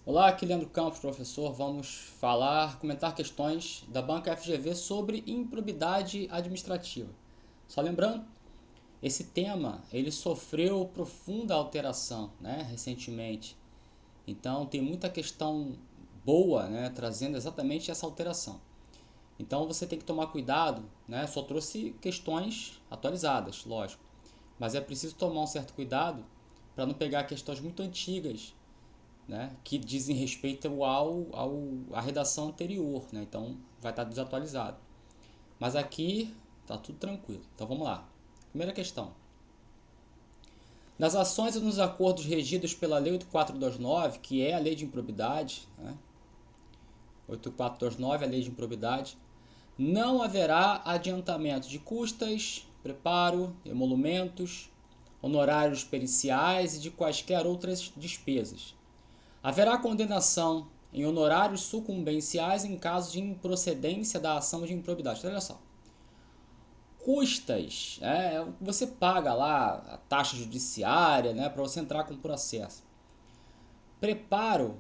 Olá, aqui Leandro Campos, professor. Vamos comentar questões da banca FGV sobre improbidade administrativa. Só lembrando, esse tema ele sofreu profunda alteração, né, recentemente. Então tem muita questão boa, né, trazendo exatamente essa alteração. Então você tem que tomar cuidado, né? Só trouxe questões atualizadas, lógico, mas é preciso tomar um certo cuidado para não pegar questões muito antigas, né, que dizem respeito à redação anterior, né, então vai estar desatualizado. Mas aqui está tudo tranquilo. Então vamos lá. Primeira questão. Nas ações e nos acordos regidos pela Lei 8429, que é a lei de improbidade, né, 8429, a lei de improbidade, não haverá adiantamento de custas, preparo, emolumentos, honorários periciais e de quaisquer outras despesas. Haverá condenação em honorários sucumbenciais em caso de improcedência da ação de improbidade. Então, olha só. Custas, você paga lá a taxa judiciária, né, para você entrar com o processo. Preparo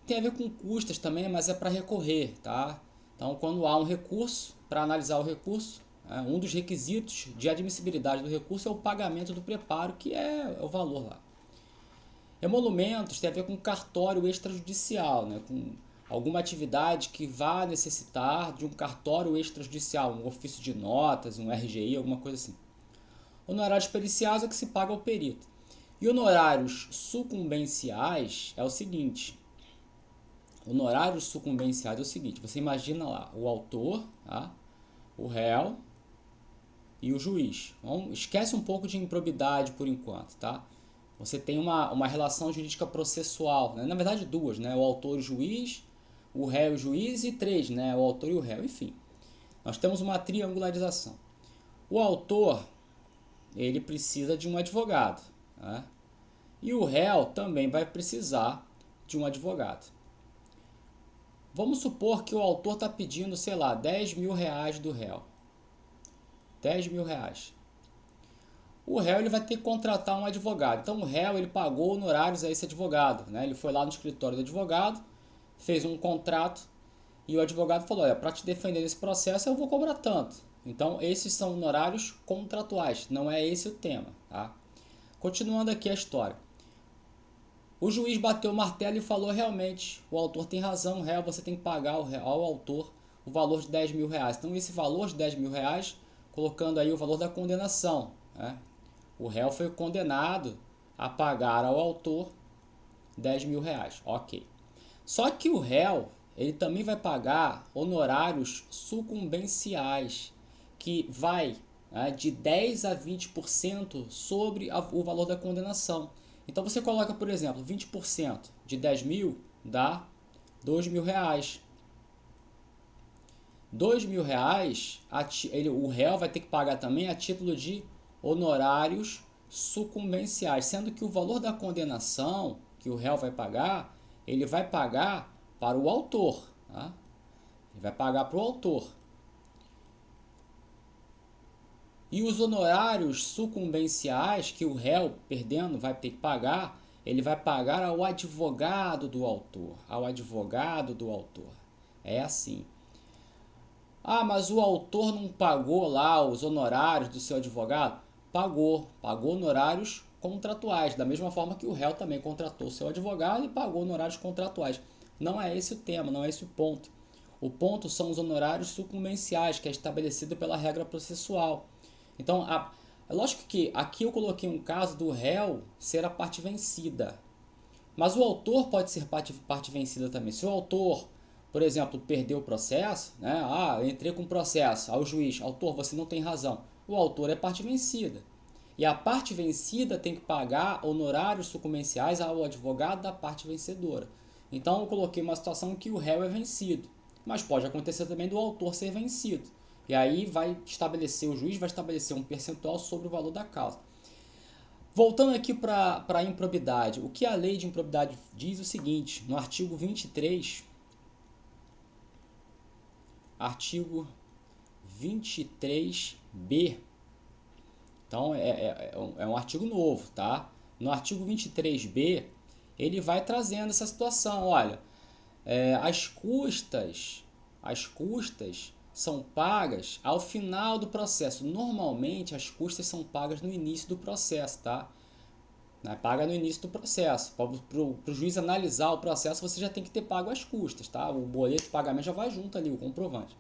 tem a ver com custas também, mas é para recorrer, tá? Então, quando há um recurso, para analisar o recurso, um dos requisitos de admissibilidade do recurso é o pagamento do preparo, que é o valor lá. Emolumentos tem a ver com cartório extrajudicial, né? Com alguma atividade que vá necessitar de um cartório extrajudicial, um ofício de notas, um RGI, alguma coisa assim. Honorários periciais é o que se paga ao perito. E honorários sucumbenciais é o seguinte. Honorários sucumbenciais é o seguinte, você imagina lá o autor, tá? O réu e o juiz. Então, esquece um pouco de improbidade por enquanto, tá? Você tem uma relação jurídica processual, né? Na verdade duas, né? O autor e o juiz, o réu e o juiz e três, né? O autor e o réu, enfim. Nós temos uma triangularização. O autor, ele precisa de um advogado, né? E o réu também vai precisar de um advogado. Vamos supor que o autor está pedindo, sei lá, 10 mil reais do réu. 10 mil reais. O réu ele vai ter que contratar um advogado. Então o réu ele pagou honorários a esse advogado, né? Ele foi lá no escritório do advogado, fez um contrato e o advogado falou: olha, para te defender nesse processo eu vou cobrar tanto. Então esses são honorários contratuais, não é esse o tema, tá? Continuando aqui a história. O juiz bateu o martelo e falou: realmente, o autor tem razão, o réu, você tem que pagar ao autor o valor de 10 mil reais. Então esse valor de 10 mil reais, colocando aí o valor da condenação, né? O réu foi condenado a pagar ao autor 10 mil reais. Ok. Só que o réu ele também vai pagar honorários sucumbenciais, que vai, né, de 10 a 20% sobre o valor da condenação. Então você coloca, por exemplo, 20% de 10 mil dá 2 mil reais. 2 mil reais, o réu vai ter que pagar também a título de honorários sucumbenciais, sendo que o valor da condenação que o réu vai pagar, ele vai pagar para o autor, tá? Ele vai pagar para o autor. E os honorários sucumbenciais que o réu, perdendo, vai ter que pagar, ele vai pagar ao advogado do autor, ao advogado do autor. É assim. Ah, mas o autor não pagou lá os honorários do seu advogado? Pagou honorários contratuais, da mesma forma que o réu também contratou o seu advogado e pagou honorários contratuais. Não é esse o tema, não é esse o ponto. O ponto são os honorários sucumbenciais, que é estabelecido pela regra processual. Então, é lógico que aqui eu coloquei um caso do réu ser a parte vencida, mas o autor pode ser parte vencida também. Se o autor, por exemplo, perdeu o processo, né? Eu entrei com o processo ao juiz, autor, você não tem razão. O autor é parte vencida. E a parte vencida tem que pagar honorários sucumbenciais ao advogado da parte vencedora. Então eu coloquei uma situação em que o réu é vencido. Mas pode acontecer também do autor ser vencido. E aí o juiz vai estabelecer um percentual sobre o valor da causa. Voltando aqui para a improbidade, o que a lei de improbidade diz é o seguinte, no artigo 23, artigo 23b, então é um artigo novo, tá? No artigo 23b, ele vai trazendo essa situação. Olha, as custas são pagas ao final do processo. Normalmente as custas são pagas no início do processo, tá? Paga no início do processo. Para o juiz analisar o processo, você já tem que ter pago as custas, tá? O boleto de pagamento já vai junto ali, o comprovante.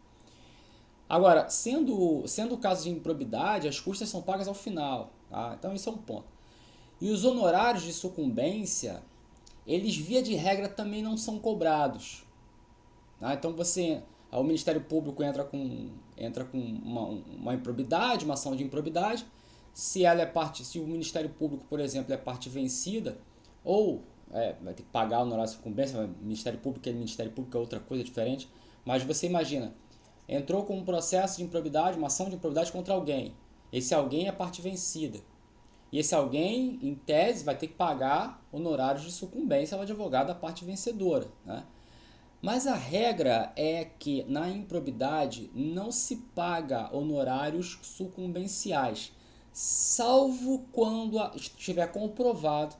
Agora, sendo o caso de improbidade, as custas são pagas ao final, tá? Então esse é um ponto. E os honorários de sucumbência, eles via de regra também não são cobrados. Tá? Então o Ministério Público entra com uma improbidade, uma ação de improbidade. Se o Ministério Público, por exemplo, é parte vencida, ou vai ter que pagar o honorário de sucumbência, Ministério Público é outra coisa diferente, mas você imagina, entrou com um processo de improbidade, uma ação de improbidade contra alguém. Esse alguém é parte vencida. E esse alguém, em tese, vai ter que pagar honorários de sucumbência ao advogado da parte vencedora, né? Mas a regra é que na improbidade não se paga honorários sucumbenciais, salvo quando estiver comprovado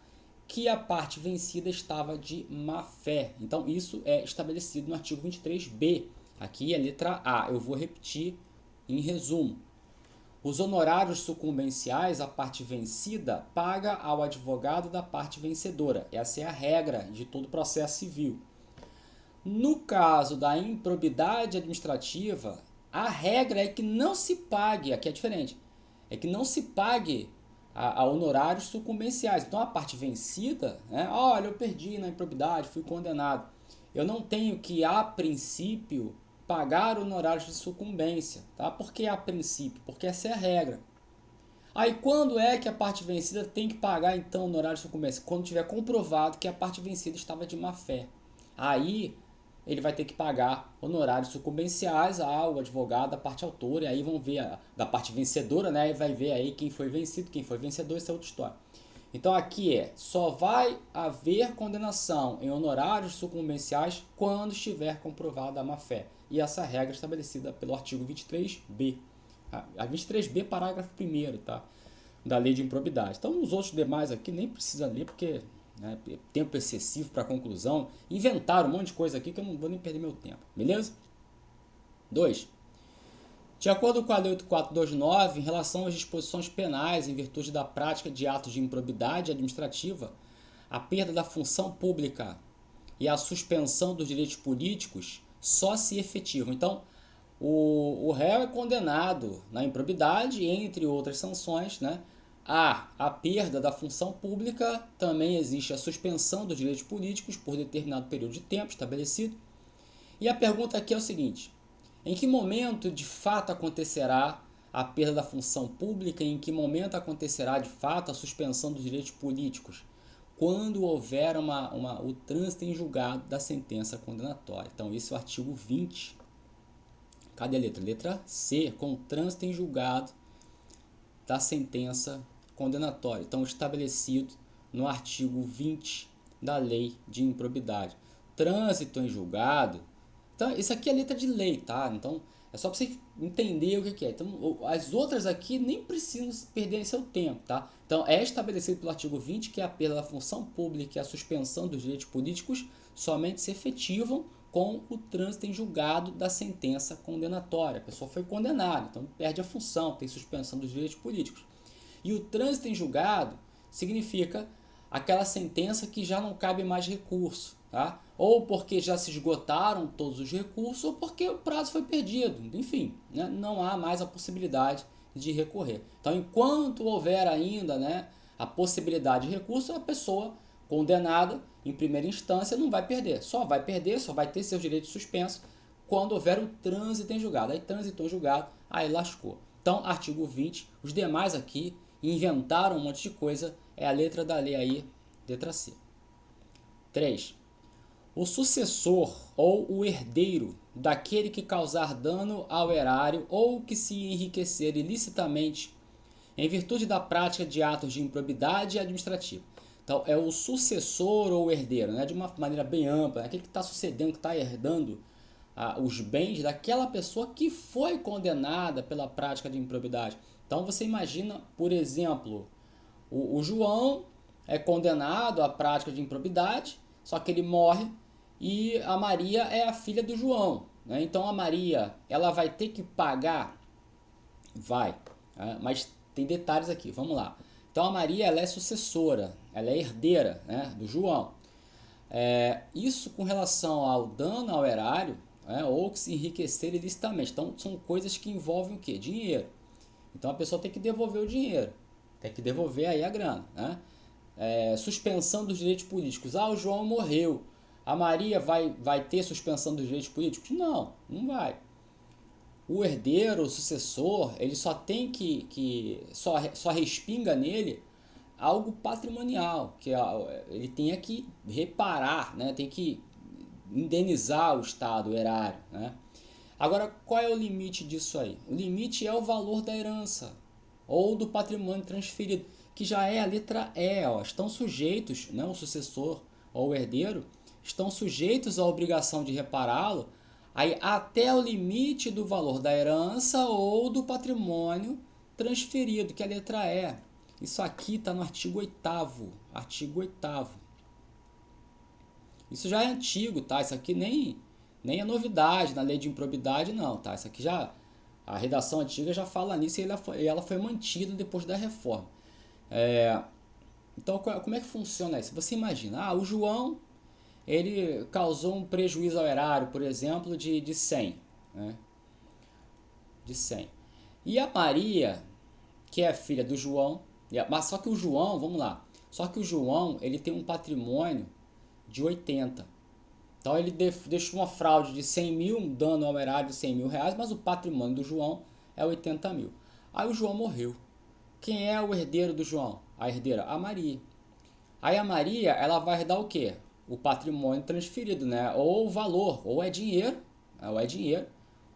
que a parte vencida estava de má fé. Então isso é estabelecido no artigo 23b. Aqui é a letra A. Eu vou repetir em resumo. Os honorários sucumbenciais, a parte vencida paga ao advogado da parte vencedora. Essa é a regra de todo processo civil. No caso da improbidade administrativa, a regra é que não se pague, aqui é diferente, é que não se pague a honorários sucumbenciais. Então a parte vencida, né, olha, eu perdi na improbidade, fui condenado. Eu não tenho que, a princípio, pagar honorários de sucumbência, tá? Por que a princípio? Porque essa é a regra. Aí quando é que a parte vencida tem que pagar então honorário de sucumbência? Quando tiver comprovado que a parte vencida estava de má fé. Aí ele vai ter que pagar honorários sucumbenciais ao advogado da parte autora, e aí vão ver da parte vencedora, né? E vai ver aí quem foi vencido, quem foi vencedor, essa é outra história. Então aqui só vai haver condenação em honorários sucumbenciais quando estiver comprovada a má-fé. E essa regra é estabelecida pelo artigo 23b. A 23b, parágrafo 1º, tá? Da lei de improbidade. Então os outros demais aqui nem precisa ler, porque tempo excessivo para conclusão. Inventaram um monte de coisa aqui que eu não vou nem perder meu tempo. Beleza? 2. De acordo com a Lei 8429, em relação às disposições penais em virtude da prática de atos de improbidade administrativa, a perda da função pública e a suspensão dos direitos políticos só se efetivam. Então, o réu é condenado na improbidade, entre outras sanções, né? A perda da função pública, também existe a suspensão dos direitos políticos por determinado período de tempo estabelecido. E a pergunta aqui é o seguinte: em que momento de fato acontecerá a perda da função pública e em que momento acontecerá de fato a suspensão dos direitos políticos? Quando houver o trânsito em julgado da sentença condenatória. Então esse é o artigo 20. Cadê a letra? Letra C, com trânsito em julgado da sentença condenatória. Então estabelecido no artigo 20 da lei de improbidade. Trânsito em julgado. Então, isso aqui é letra de lei, tá? Então, é só para você entender o que é. Então, as outras aqui nem precisam perder seu tempo, tá? Então, é estabelecido pelo artigo 20 que a perda da função pública e a suspensão dos direitos políticos somente se efetivam com o trânsito em julgado da sentença condenatória. A pessoa foi condenada, então perde a função, tem suspensão dos direitos políticos. E o trânsito em julgado significa aquela sentença que já não cabe mais recurso, tá? Ou porque já se esgotaram todos os recursos, ou porque o prazo foi perdido. Enfim, né? Não há mais a possibilidade de recorrer. Então, enquanto houver ainda, né, a possibilidade de recurso, a pessoa condenada em primeira instância não vai perder. Só vai perder, só vai ter seus direitos suspensos quando houver o trânsito em julgado. Aí transitou em julgado, aí lascou. Então, artigo 20, os demais aqui inventaram um monte de coisa, é a letra da lei aí, letra C. 3. O sucessor ou o herdeiro daquele que causar dano ao erário ou que se enriquecer ilicitamente em virtude da prática de atos de improbidade administrativa. Então, é o sucessor ou herdeiro, né? De uma maneira bem ampla, aquele que está sucedendo, que está herdando os bens daquela pessoa que foi condenada pela prática de improbidade. Então, você imagina, por exemplo, o João é condenado à prática de improbidade, só que ele morre e a Maria é a filha do João, né? Então a Maria, ela vai ter que pagar? Vai, né? Mas tem detalhes aqui, vamos lá. Então a Maria, ela é sucessora, ela é herdeira, né, do João. Isso com relação ao dano ao erário, né, ou que se enriquecer ilicitamente. Então são coisas que envolvem o quê? Dinheiro. Então a pessoa tem que devolver o dinheiro, tem que devolver aí a grana, né? Suspensão dos direitos políticos. O João morreu. A Maria vai ter suspensão dos direitos políticos? Não, não vai. O herdeiro, o sucessor, ele só tem só respinga nele algo patrimonial, que ele tenha que reparar, né? Tem que indenizar o Estado, o erário, né? Agora, qual é o limite disso aí? O limite é o valor da herança ou do patrimônio transferido, que já é a letra E. Ó, estão sujeitos, né, o sucessor ou o herdeiro, estão sujeitos à obrigação de repará-lo aí até o limite do valor da herança ou do patrimônio transferido, que é a letra E. Isso aqui está no artigo 8º. Artigo 8º. Isso já é antigo, tá? Isso aqui nem é novidade na lei de improbidade, não, tá? Isso aqui já, a redação antiga já fala nisso e ela foi mantida depois da reforma. Então, como é que funciona isso? Você imagina, o João, ele causou um prejuízo ao erário, por exemplo, de 100, né? De 100. E a Maria, que é a filha do João, mas só que o João, vamos lá, só que o João, ele tem um patrimônio de 80. Então ele deixou uma fraude de 100 mil, um dano ao erário de 100 mil reais, mas o patrimônio do João é 80 mil. Aí o João morreu. Quem é o herdeiro do João? A herdeira? A Maria. Aí a Maria, ela vai herdar o quê? O patrimônio transferido, né? Ou o valor, ou é dinheiro, o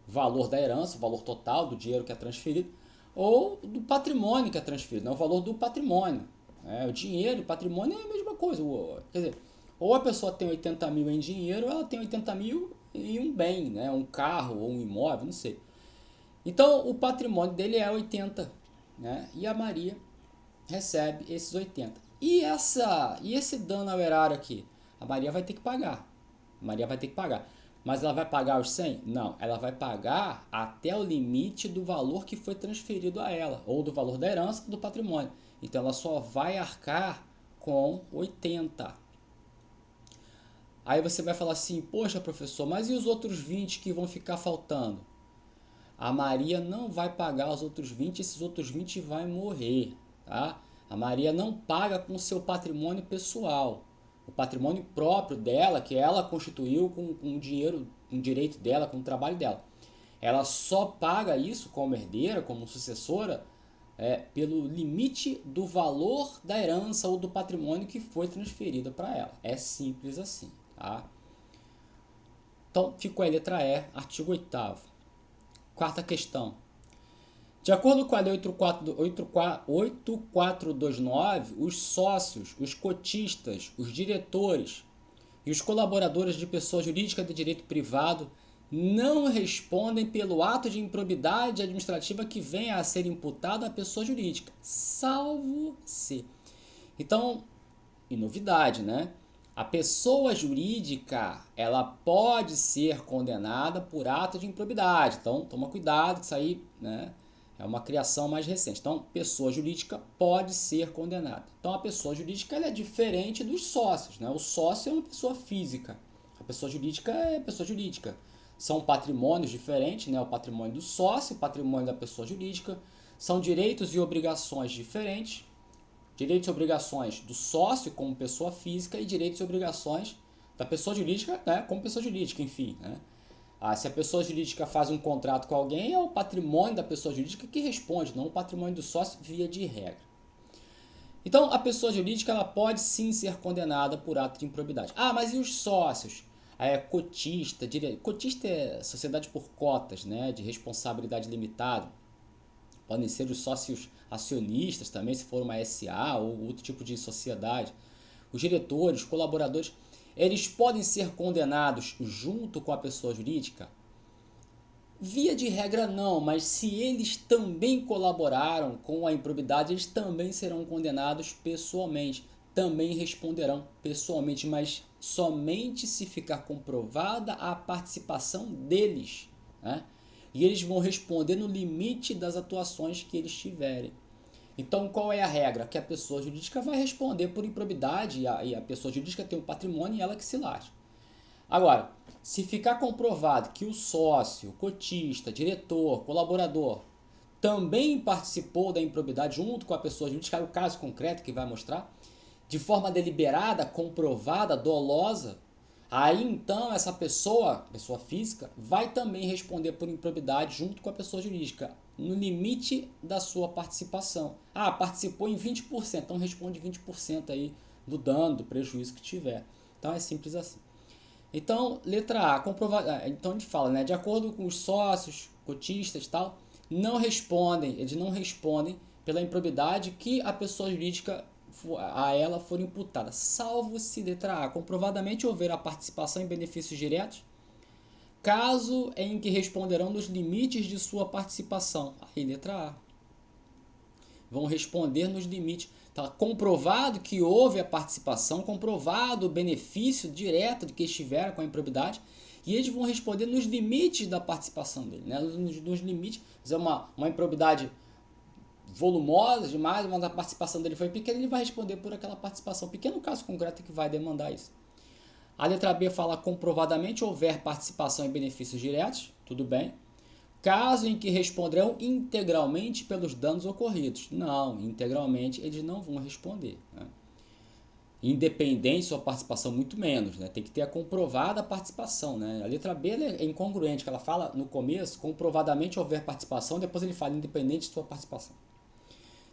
valor da herança, o valor total do dinheiro que é transferido, ou do patrimônio que é transferido, né? O valor do patrimônio. O dinheiro e o patrimônio é a mesma coisa. Quer dizer, ou a pessoa tem 80 mil em dinheiro, ou ela tem 80 mil em um bem, né? Um carro ou um imóvel, não sei. Então o patrimônio dele é 80, né? E a Maria recebe esses 80. E esse dano ao erário aqui? A Maria vai ter que pagar. A Maria vai ter que pagar. Mas ela vai pagar os 100? Não, ela vai pagar até o limite do valor que foi transferido a ela, ou do valor da herança ou do patrimônio. Então ela só vai arcar com 80. Aí você vai falar assim, poxa professor, mas e os outros 20 que vão ficar faltando? A Maria não vai pagar os outros 20, esses outros 20 vai morrer, tá? A Maria não paga com o seu patrimônio pessoal. O patrimônio próprio dela, que ela constituiu com o dinheiro, com o direito dela, com o trabalho dela. Ela só paga isso como herdeira, como sucessora, pelo limite do valor da herança ou do patrimônio que foi transferido para ela. É simples assim, tá? Então, ficou a letra E, artigo 8º. Quarta questão. De acordo com a Lei 8429, os sócios, os cotistas, os diretores e os colaboradores de pessoa jurídica de direito privado não respondem pelo ato de improbidade administrativa que venha a ser imputado à pessoa jurídica, salvo se. Então, e novidade, né? A pessoa jurídica, ela pode ser condenada por ato de improbidade. Então, toma cuidado que isso aí, né, é uma criação mais recente. Então, pessoa jurídica pode ser condenada. Então, a pessoa jurídica ela é diferente dos sócios, né? O sócio é uma pessoa física. A pessoa jurídica é pessoa jurídica. São patrimônios diferentes, né? O patrimônio do sócio, o patrimônio da pessoa jurídica. São direitos e obrigações diferentes. Direitos e obrigações do sócio como pessoa física e direitos e obrigações da pessoa jurídica, né, como pessoa jurídica, enfim, né? Se a pessoa jurídica faz um contrato com alguém, é o patrimônio da pessoa jurídica que responde, não o patrimônio do sócio via de regra. Então, a pessoa jurídica ela pode sim ser condenada por ato de improbidade. Mas e os sócios? Cotista, cotista é sociedade por cotas, né, de responsabilidade limitada. Podem ser os sócios acionistas também, se for uma SA ou outro tipo de sociedade. Os diretores, colaboradores, eles podem ser condenados junto com a pessoa jurídica? Via de regra não, mas se eles também colaboraram com a improbidade, eles também serão condenados pessoalmente. também responderão pessoalmente, mas somente se ficar comprovada a participação deles, né? E eles vão responder no limite das atuações que eles tiverem. Então, qual é a regra? Que a pessoa jurídica vai responder por improbidade e a pessoa jurídica tem um patrimônio e ela que se lasque. Agora, se ficar comprovado que o sócio, cotista, diretor, colaborador também participou da improbidade junto com a pessoa jurídica, é o caso concreto que vai mostrar, de forma deliberada, comprovada, dolosa, aí então essa pessoa física, vai também responder por improbidade junto com a pessoa jurídica, no limite da sua participação. Ah, participou em 20%, então responde 20% aí do dano, do prejuízo que tiver. Então é simples assim. Então, letra A, então a gente fala, né, de acordo com os sócios, cotistas e tal, eles não respondem pela improbidade que a pessoa jurídica a ela for imputada, salvo se, letra A, comprovadamente houver a participação em benefícios diretos, caso em que responderão nos limites de sua participação. Aí, letra A. Vão responder nos limites. Tá comprovado que houve a participação, comprovado o benefício direto de que estiveram com a improbidade, e eles vão responder nos limites da participação dele, né? Nos limites, se é uma improbidade volumosa demais, mas a participação dele foi pequena, ele vai responder por aquela participação pequena, no caso concreto que vai demandar isso. A letra B fala comprovadamente houver participação em benefícios diretos, tudo bem. Caso em que responderão integralmente pelos danos ocorridos. Não, integralmente eles não vão responder, né? Independente sua participação, muito menos, né? Tem que ter a comprovada participação, né? A letra B é incongruente, que ela fala no começo, comprovadamente houver participação, depois ele fala independente de sua participação.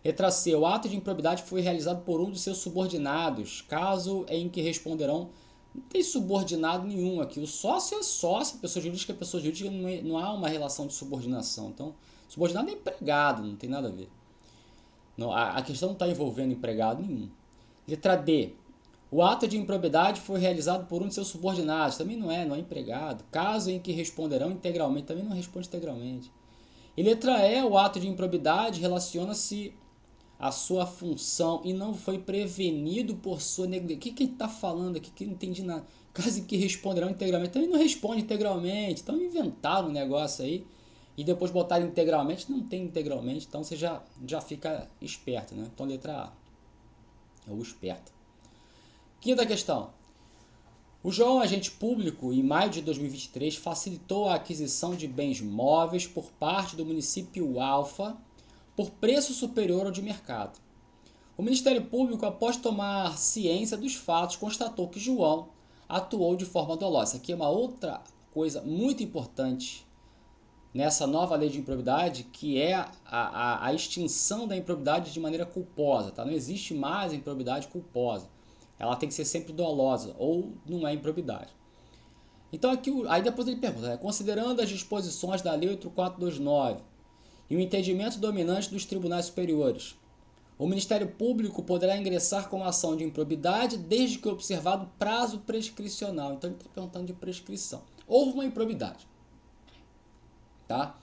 Letra C, o ato de improbidade foi realizado por um dos seus subordinados, caso em que responderão. Não tem subordinado nenhum aqui. O sócio é sócio, a pessoa jurídica é pessoa jurídica, não há uma relação de subordinação. Então, subordinado é empregado, não tem nada a ver. Não, a questão não está envolvendo empregado nenhum. Letra D. O ato de improbidade foi realizado por um de seus subordinados. Também não é empregado. Caso em que responderão integralmente, também não responde integralmente. E letra E. O ato de improbidade relaciona-se a sua função e não foi prevenido por sua negligência. O que ele está falando aqui? Que eu não entendi nada. Caso em que responderão integralmente. Também não responde integralmente. Então inventaram um negócio aí e depois botaram integralmente. Não tem integralmente, então você já fica esperto, né? Então letra A. É o esperto. Quinta questão. O João, agente público, em maio de 2023, facilitou a aquisição de bens móveis por parte do município Alfa por preço superior ao de mercado. O Ministério Público, após tomar ciência dos fatos, constatou que João atuou de forma dolosa. Aqui é uma outra coisa muito importante nessa nova lei de improbidade, que é a extinção da improbidade de maneira culposa. Tá? Não existe mais a improbidade culposa. Ela tem que ser sempre dolosa ou não é improbidade. Então aqui, aí depois ele pergunta, né? Considerando as disposições da Lei 8429 e o entendimento dominante dos tribunais superiores, o Ministério Público poderá ingressar com ação de improbidade desde que observado prazo prescricional. Então ele está perguntando de prescrição. Houve uma improbidade. Tá?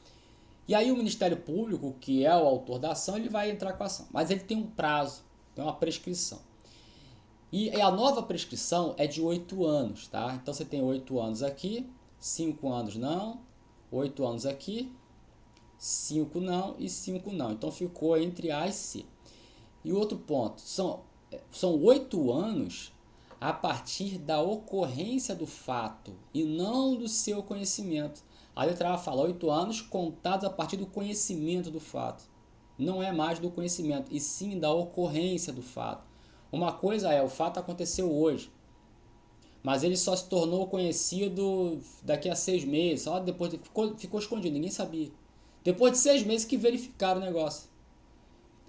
E aí o Ministério Público, que é o autor da ação, ele vai entrar com a ação. Mas ele tem um prazo, tem uma prescrição. E a nova prescrição é de 8 anos. Tá? Então você tem 8 anos aqui, 5 anos não, 8 anos aqui, 5 não e 5 não. Então ficou entre A e C. E outro ponto, são 8 anos a partir da ocorrência do fato e não do seu conhecimento. A letra A fala 8 anos contados a partir do conhecimento do fato. Não é mais do conhecimento, e sim da ocorrência do fato. Uma coisa é, o fato aconteceu hoje, mas ele só se tornou conhecido daqui a 6 meses, só depois ficou escondido, ninguém sabia. Depois de 6 meses que verificaram o negócio.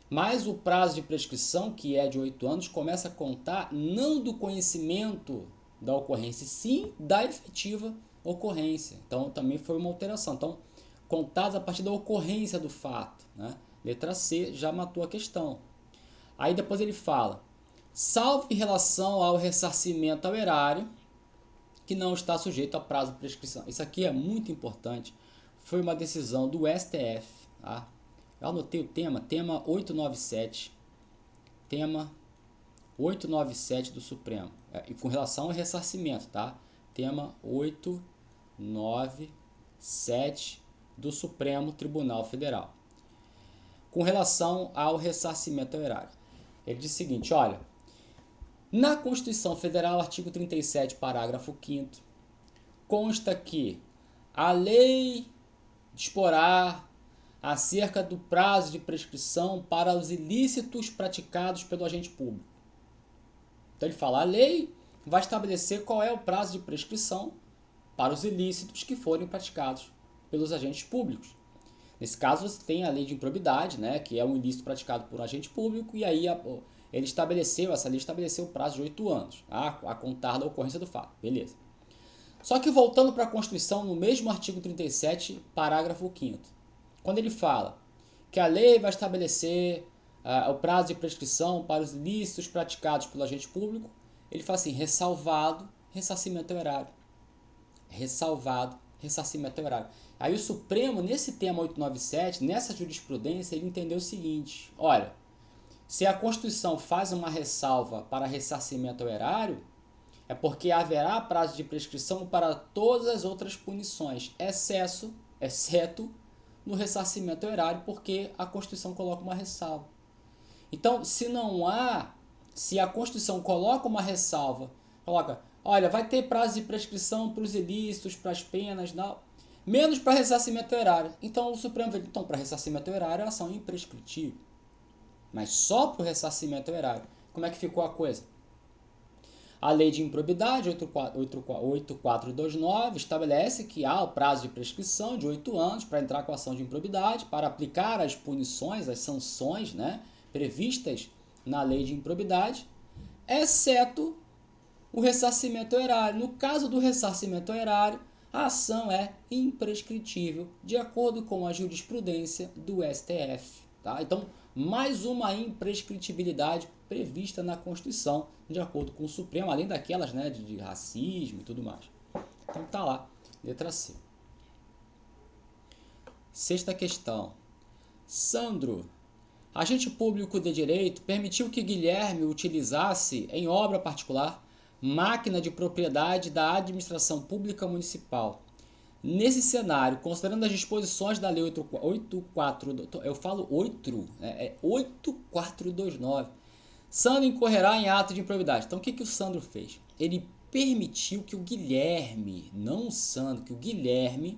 Mas o prazo de prescrição, que é de 8 anos, começa a contar não do conhecimento da ocorrência, sim da efetiva ocorrência. Então, também foi uma alteração. Então, contados a partir da ocorrência do fato, né? Letra C já matou a questão. Aí depois ele fala, salvo em relação ao ressarcimento ao erário, que não está sujeito a prazo de prescrição. Isso aqui é muito importante. Foi uma decisão do STF, tá? Eu anotei o tema 897, tema 897 do Supremo. E com relação ao ressarcimento, tá? Tema 897 do Supremo Tribunal Federal. Com relação ao ressarcimento ao erário. Ele diz o seguinte, olha, na Constituição Federal, artigo 37, parágrafo 5º, consta que a lei disporá acerca do prazo de prescrição para os ilícitos praticados pelo agente público. Então ele fala, a lei vai estabelecer qual é o prazo de prescrição para os ilícitos que forem praticados pelos agentes públicos. Nesse caso você tem a lei de improbidade, né, que é um ilícito praticado por um agente público, e aí essa lei estabeleceu o prazo de 8 anos, a contar da ocorrência do fato. Beleza. Só que voltando para a Constituição, no mesmo artigo 37, parágrafo 5º, quando ele fala que a lei vai estabelecer o prazo de prescrição para os ilícitos praticados pelo agente público, ele fala assim, ressalvado ressarcimento ao erário. Ressalvado ressarcimento ao erário. Aí o Supremo, nesse tema 897, nessa jurisprudência, ele entendeu o seguinte, olha, se a Constituição faz uma ressalva para ressarcimento ao erário, é porque haverá prazo de prescrição para todas as outras punições, exceto no ressarcimento ao erário, porque a Constituição coloca uma ressalva. Então, se a Constituição coloca uma ressalva, coloca, olha, vai ter prazo de prescrição para os ilícitos, para as penas, não, menos para ressarcimento ao erário. Então, o Supremo vê, então, para ressarcimento ao erário, a ação é imprescritível. Mas só para o ressarcimento ao erário. Como é que ficou a coisa? A lei de improbidade, 8429, estabelece que há o prazo de prescrição de 8 anos para entrar com a ação de improbidade, para aplicar as punições, as sanções, né, previstas na lei de improbidade, exceto o ressarcimento ao erário. No caso do ressarcimento ao erário, a ação é imprescritível, de acordo com a jurisprudência do STF. Tá? Então, mais uma imprescritibilidade prevista na Constituição, de acordo com o Supremo, além daquelas, né, de racismo e tudo mais. Então tá lá, letra C. Sexta questão. Sandro, agente público de direito, permitiu que Guilherme utilizasse, em obra particular, máquina de propriedade da administração pública municipal. Nesse cenário, considerando as disposições da Lei 8429, Sandro incorrerá em ato de improbidade. Então, o que o Sandro fez? Ele permitiu que o Guilherme, não o Sandro, que o Guilherme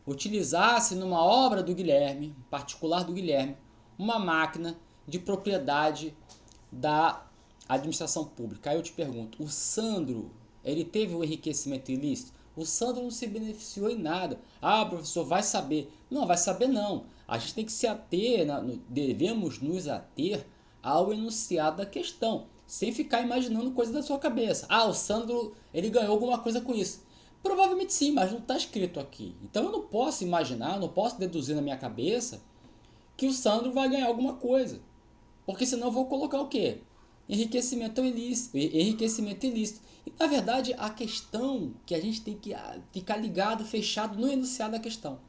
utilizasse numa obra do Guilherme, particular do Guilherme, uma máquina de propriedade da administração pública. Aí eu te pergunto, o Sandro, ele teve um enriquecimento ilícito? O Sandro não se beneficiou em nada. Ah, professor, vai saber. Não, vai saber não. A gente tem que se ater, devemos nos ater ao enunciado da questão, sem ficar imaginando coisa da sua cabeça. Ah, o Sandro, ele ganhou alguma coisa com isso. Provavelmente sim, mas não está escrito aqui. Então eu não posso imaginar, não posso deduzir na minha cabeça que o Sandro vai ganhar alguma coisa. Porque senão eu vou colocar o quê? Enriquecimento ilícito. E, na verdade, a questão que a gente tem que ficar ligado, fechado no enunciado da questão.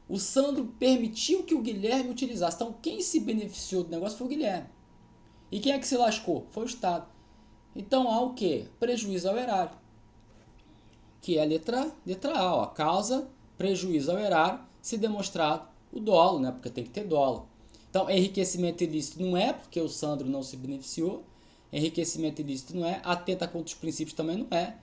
O Sandro permitiu que o Guilherme utilizasse. Então, quem se beneficiou do negócio foi o Guilherme. E quem é que se lascou? Foi o Estado. Então, há o quê? Prejuízo ao erário. Que é a letra A. Ó. Causa prejuízo ao erário se demonstrado o dolo, né? Porque tem que ter dolo. Então, enriquecimento ilícito não é, porque o Sandro não se beneficiou. Enriquecimento ilícito não é. Atenta contra os princípios também não é.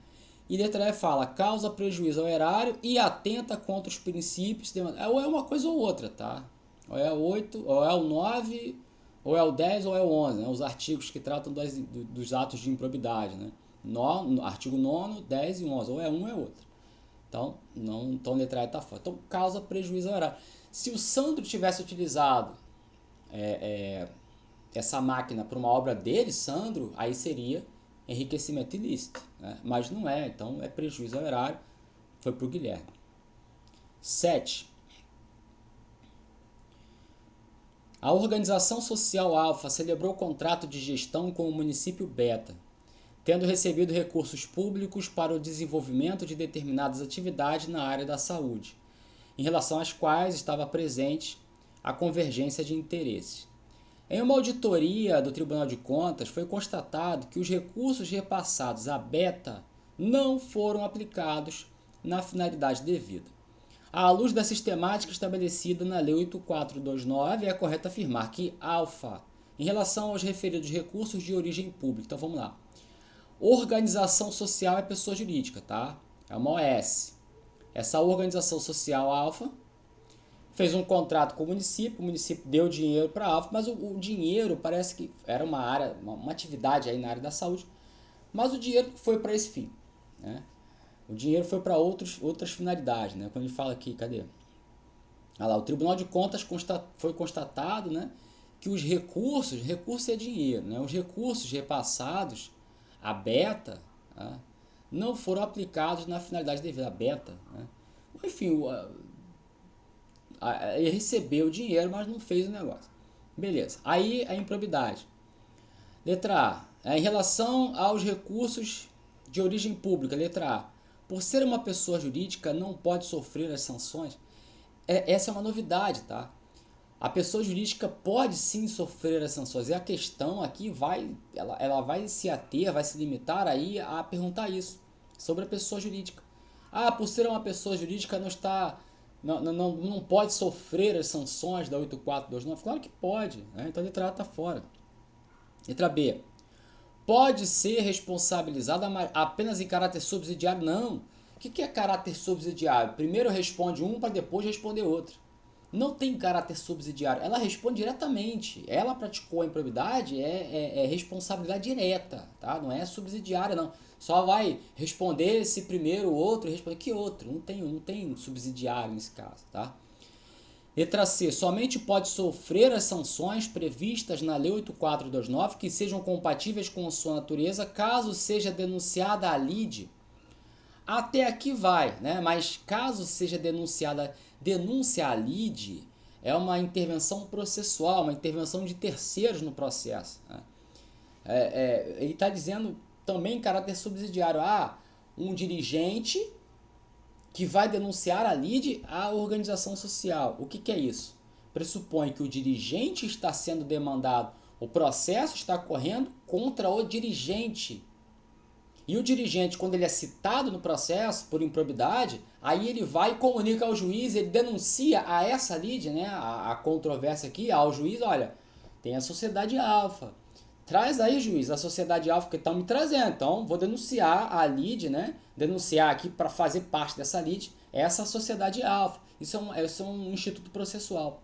E letra E fala, causa prejuízo ao erário e atenta contra os princípios. Ou é uma coisa ou outra, tá? Ou é o 8, ou é o 9, ou é o 10, ou é o 11. Né? Os artigos que tratam dos atos de improbidade, né? Artigo 9, 10 e 11. Ou é um ou é outro. Então letra E está fora. Então, causa prejuízo ao erário. Se o Sandro tivesse utilizado essa máquina para uma obra dele, Sandro, aí seria enriquecimento ilícito, né? Mas não é, então é prejuízo ao erário, foi para o Guilherme. 7. A organização social Alfa celebrou contrato de gestão com o município Beta, tendo recebido recursos públicos para o desenvolvimento de determinadas atividades na área da saúde, em relação às quais estava presente a convergência de interesses. Em uma auditoria do Tribunal de Contas, foi constatado que os recursos repassados à Beta não foram aplicados na finalidade devida. À luz da sistemática estabelecida na Lei 8429, é correto afirmar que alfa, em relação aos referidos recursos de origem pública, então vamos lá. Organização social é pessoa jurídica, tá? É uma OS. Essa organização social alfa fez um contrato com o município deu dinheiro para a alfa, mas o dinheiro parece que era uma área, uma atividade aí na área da saúde, mas o dinheiro foi para esse fim, né? O dinheiro foi para outras finalidades, né? Quando ele fala aqui, cadê? Olha lá, o Tribunal de Contas foi constatado, né, que os recurso é dinheiro, né? Os recursos repassados à Beta, né, não foram aplicados na finalidade devida. A Beta, né? Enfim, ele recebeu o dinheiro, mas não fez o negócio. Beleza. Aí a improbidade. Letra A. Em relação aos recursos de origem pública, letra A. Por ser uma pessoa jurídica, não pode sofrer as sanções. Essa é uma novidade, tá? A pessoa jurídica pode sim sofrer as sanções. E a questão aqui ela vai se ater, vai se limitar aí a perguntar isso sobre a pessoa jurídica. Ah, por ser uma pessoa jurídica não pode sofrer as sanções da 8429? Claro que pode, né? Então a letra A está fora. Letra B. Pode ser responsabilizada apenas em caráter subsidiário? Não. O que é caráter subsidiário? Primeiro responde um para depois responder outro. Não tem caráter subsidiário. Ela responde diretamente. Ela praticou a improbidade, é responsabilidade direta, tá? Não é subsidiária, não. Só vai responder se primeiro o outro responder. Que outro? Não tem subsidiário nesse caso, tá? Letra C. Somente pode sofrer as sanções previstas na Lei 8429 que sejam compatíveis com a sua natureza, caso seja denunciada a lide. Até aqui vai, né? Mas caso seja denúncia a lide, é uma intervenção processual, uma intervenção de terceiros no processo, né? Ele está dizendo também em caráter subsidiário. Um dirigente que vai denunciar a lide à organização social. O que é isso? Pressupõe que o dirigente está sendo demandado, o processo está correndo contra o dirigente. E o dirigente, quando ele é citado no processo por improbidade, aí ele vai e comunica ao juiz, ele denuncia a essa lide, né, a controvérsia aqui, ao juiz, olha, tem a sociedade alfa. Traz aí, juiz, a sociedade alfa que estão me trazendo. Então, vou denunciar a lide, né? Denunciar aqui para fazer parte dessa lide essa sociedade alfa. Isso é um instituto processual.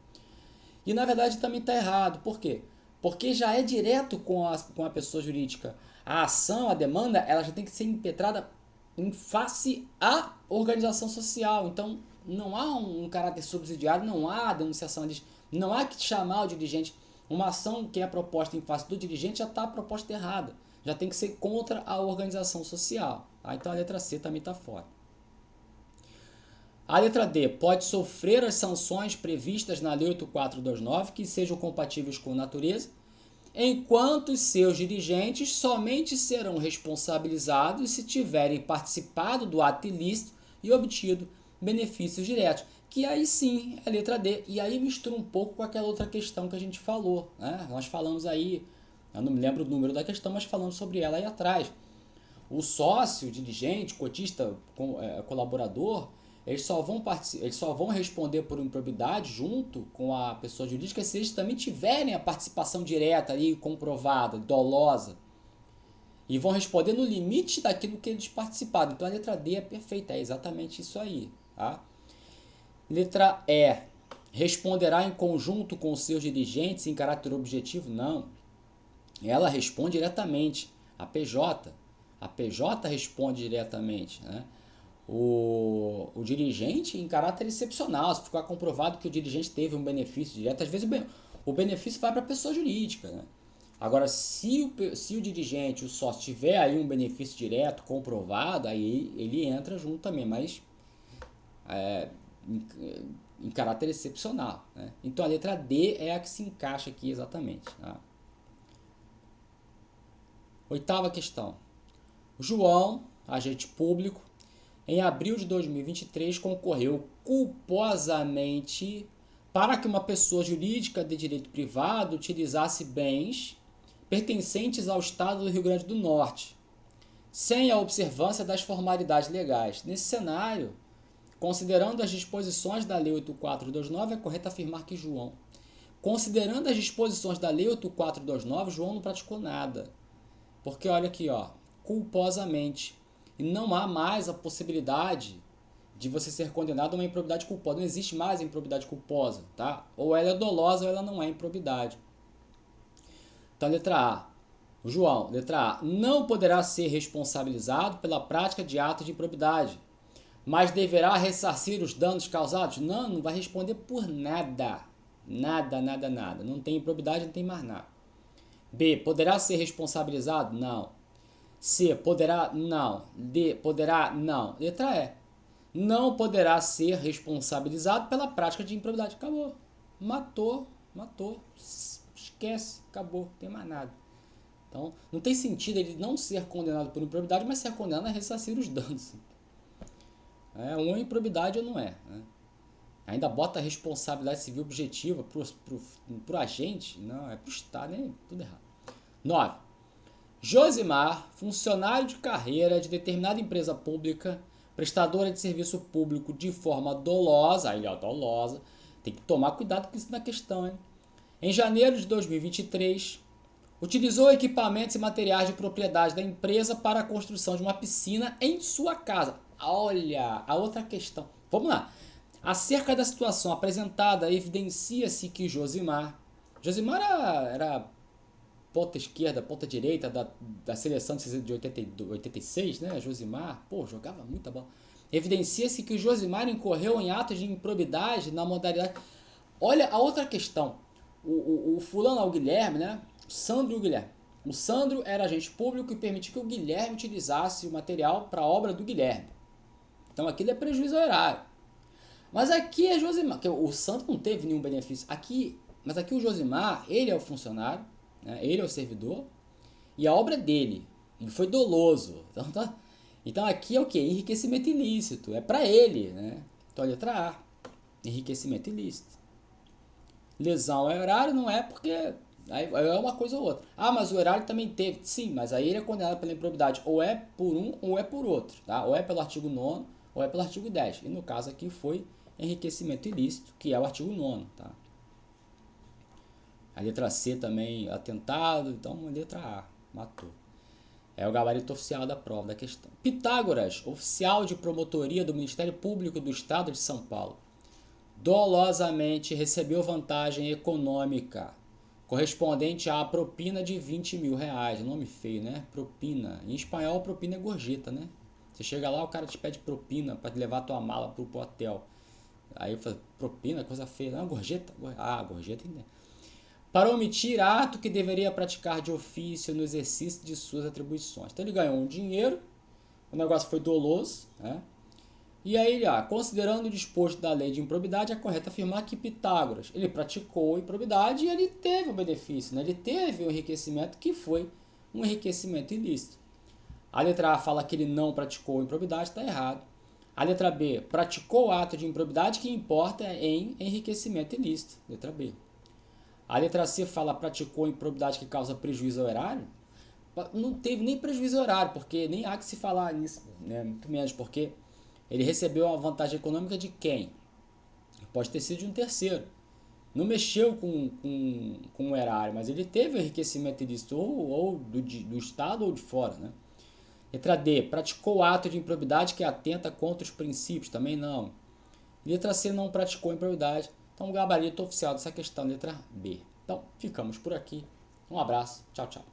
E, na verdade, também está errado. Por quê? Porque já é direto com a pessoa jurídica. A ação, a demanda, ela já tem que ser impetrada em face à organização social. Então, não há um caráter subsidiário, não há denunciação, não há que chamar o dirigente. Uma ação que é proposta em face do dirigente já está proposta errada. Já tem que ser contra a organização social. Tá? Então a letra C também está fora. A letra D. Pode sofrer as sanções previstas na Lei 8429 que sejam compatíveis com a natureza, enquanto seus dirigentes somente serão responsabilizados se tiverem participado do ato ilícito e obtido benefícios diretos. Que aí sim é a letra D. E aí mistura um pouco com aquela outra questão que a gente falou, né? Nós falamos aí, eu não me lembro o número da questão, mas falamos sobre ela aí atrás. O sócio, dirigente, cotista, colaborador, eles só vão responder por improbidade junto com a pessoa jurídica se eles também tiverem a participação direta ali, comprovada, dolosa. E vão responder no limite daquilo que eles participaram. Então a letra D é perfeita, é exatamente isso aí, tá? Letra E. Responderá em conjunto com os seus dirigentes em caráter objetivo? Não. Ela responde diretamente. A PJ. A PJ responde diretamente, né? O dirigente em caráter excepcional. Se ficar comprovado que o dirigente teve um benefício direto, às vezes o benefício vai para a pessoa jurídica, né? Agora, se o dirigente, o sócio, tiver aí um benefício direto comprovado, aí ele entra junto também, mas em caráter excepcional, né? Então a letra D é a que se encaixa aqui exatamente, tá? Oitava questão. João, agente público, em abril de 2023 concorreu culposamente para que uma pessoa jurídica de direito privado utilizasse bens pertencentes ao Estado do Rio Grande do Norte, sem a observância das formalidades legais. Nesse cenário, considerando as disposições da Lei 8.429, é correto afirmar que João, considerando as disposições da Lei 8.429, João não praticou nada. Porque olha aqui, ó, culposamente. E não há mais a possibilidade de você ser condenado a uma improbidade culposa. Não existe mais a improbidade culposa, tá? Ou ela é dolosa ou ela não é improbidade. Então, letra A. O João, letra A, não poderá ser responsabilizado pela prática de atos de improbidade, mas deverá ressarcir os danos causados? Não, não vai responder por nada. Nada, nada, nada. Não tem improbidade, não tem mais nada. B, poderá ser responsabilizado? Não. C, poderá? Não. D, poderá? Não. Letra E, não poderá ser responsabilizado pela prática de improbidade. Acabou. Matou, matou. Esquece, acabou, não tem mais nada. Então, não tem sentido ele não ser condenado por improbidade, mas ser condenado a ressarcir os danos. Uma improbidade ou não é. Né? Ainda bota a responsabilidade civil objetiva pro agente. Não, é pro Estado, né? Tudo errado. 9. Josimar, funcionário de carreira de determinada empresa pública, prestadora de serviço público de forma dolosa, aí ó, dolosa, tem que tomar cuidado com isso na questão, hein? Em janeiro de 2023, utilizou equipamentos e materiais de propriedade da empresa para a construção de uma piscina em sua casa. Olha, a outra questão. Vamos lá. Acerca da situação apresentada, evidencia-se que Josimar era ponta esquerda, ponta direita da seleção de 86, né? Josimar, pô, jogava muita bola. Evidencia-se que o Josimar incorreu em atos de improbidade na modalidade. Olha a outra questão. O fulano, o Guilherme, né? O Sandro e o Guilherme. O Sandro era agente público e permitiu que o Guilherme utilizasse o material para a obra do Guilherme. Então aquilo é prejuízo ao erário. Mas aqui é Josimar, que o Sandro não teve nenhum benefício. Mas aqui o Josimar, ele é o funcionário, né? Ele é o servidor, e a obra é dele. Ele foi doloso. Então aqui é o que? Enriquecimento ilícito. É para ele, né? Então a letra A. Enriquecimento ilícito. Lesão ao erário não é porque aí é uma coisa ou outra. Ah, mas o erário também teve. Sim, mas aí ele é condenado pela improbidade. Ou é por um ou é por outro. Tá? Ou é pelo artigo 9º ou é pelo artigo 10º. E no caso aqui foi enriquecimento ilícito, que é o artigo 9º. Tá? A letra C também, atentado. Então, a letra A, matou. É o gabarito oficial da prova, da questão. Pitágoras, oficial de promotoria do Ministério Público do Estado de São Paulo, dolosamente recebeu vantagem econômica correspondente à propina de 20 mil reais. Nome feio, né? Propina. Em espanhol, propina é gorjeta, né? Você chega lá, o cara te pede propina para levar a tua mala pro hotel. Aí eu falo, propina, coisa feia. Não, gorjeta? Ah, gorjeta ainda. Para omitir ato que deveria praticar de ofício no exercício de suas atribuições. Então ele ganhou um dinheiro, o negócio foi doloso, né? E aí, considerando o disposto da lei de improbidade, é correto afirmar que Pitágoras, ele praticou a improbidade e ele teve o benefício, né? Ele teve o enriquecimento que foi um enriquecimento ilícito. A letra A fala que ele não praticou a improbidade, está errado. A letra B, praticou o ato de improbidade que importa em enriquecimento ilícito, letra B. A letra C fala praticou a improbidade que causa prejuízo ao erário. Não teve nem prejuízo ao erário, porque nem há que se falar nisso, né? Muito menos, porque ele recebeu a vantagem econômica de quem? Pode ter sido de um terceiro. Não mexeu com o erário, mas ele teve o enriquecimento ilícito ou do Estado ou de fora. Né? Letra D. Praticou o ato de improbidade que atenta contra os princípios. Também não. Letra C. Não praticou improbidade. Então, o gabarito oficial dessa questão, letra B. Então, ficamos por aqui. Um abraço. Tchau, tchau.